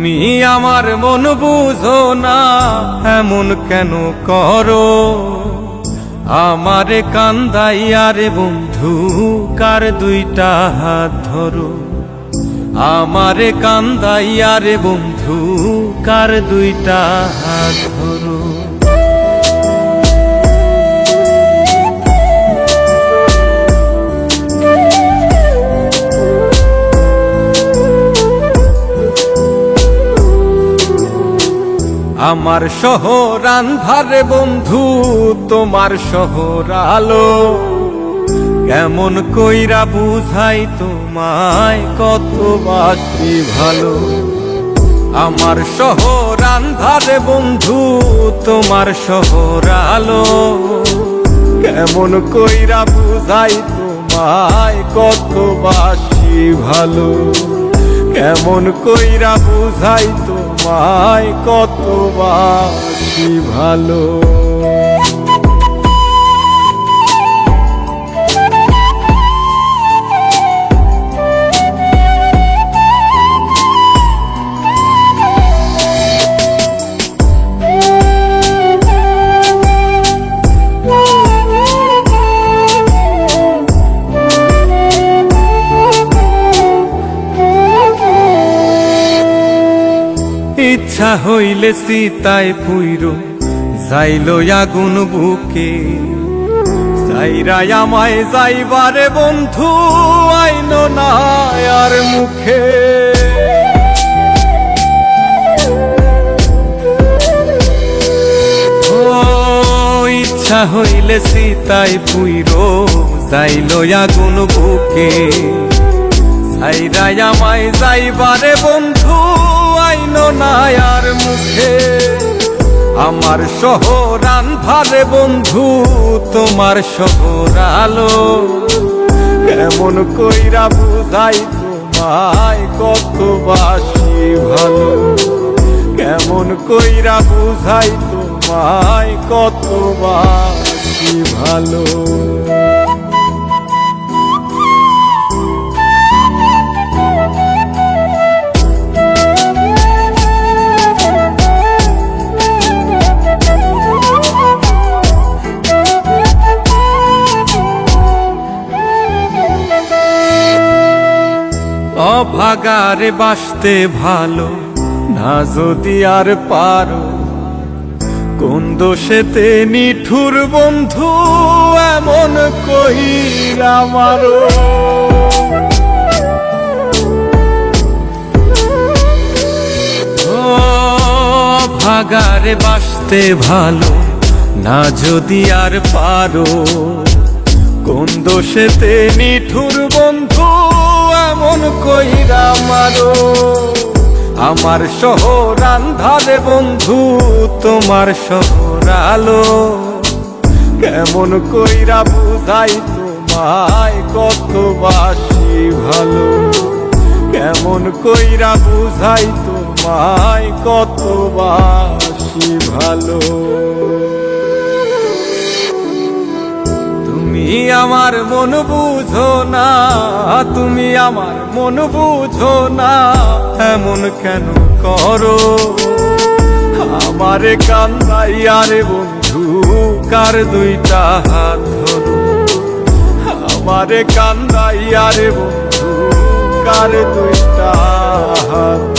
তুমি আমার মন বুঝো না, এমন কেন করো? আমারে কান্দাইয়া রে বন্ধু, কার দুইটা হাত ধরো। আমারে কান্দাইয়া রে বন্ধু, কার দুইটা হাত ধরো। আমার শহর আন্ধারে বন্ধু, তোমার শহর আলো। কেমন কইরা বুঝাই তোমায়, কত বাসি ভালো। আমার শহর আন্ধারে বন্ধু, তোমার শহর আলো। কেমন কইরা বুঝাই তোমায়, কত বাসি ভালো। কেমন কইরা বুঝাই তোমায়, কত বাসি ভালো। ইচ্ছা হইলে সীতায় পুইরো যাইল আগুন বুকে। যাইরাই আমায় যাইবারে বন্ধু, আইন না আর মুখে। ও ইচ্ছা হইলে সীতায় পুইরো যাইল আগুন বুকে। যাইরাই আমায় যাইবারে বন্ধু, আইন না আর মুখে। আমার শহর আন্ধারে বন্ধু, তোমার শহর আলো। কেমন কইরা বুঝাই তোমায়, কত বাসি ভালো। কেমন কইরা বুঝাই তোমায়, কত বাসি ভালো। অভাগারে বাসতে ভালো না যদি আর পারো। কোন দোষেতে নিঠুর বন্ধু, এমন কইরা মারো। অভাগারে বাসতে ভালো না যদি আর পারো। কোন দোষেতে নিঠুর বন্ধু, এমন কইরা মারো। আমার শহর আন্ধারে বন্ধু, তোমার শহর আলো। কেমন কইরা বুঝাই তোমায়, কত বাসি ভালো। কেমন কইরা বুঝাই তোমায়, কত বাসি ভালো। তুমি আমার মন বুঝো না, তুমি আমার মন বুঝো না, এমন কেন করো? আমারে কান্দাইয়া রে বন্ধু, কার দুইটা হাত ধরো। আমারে কান্দাইয়া রে বন্ধু, কার দুইটা হাত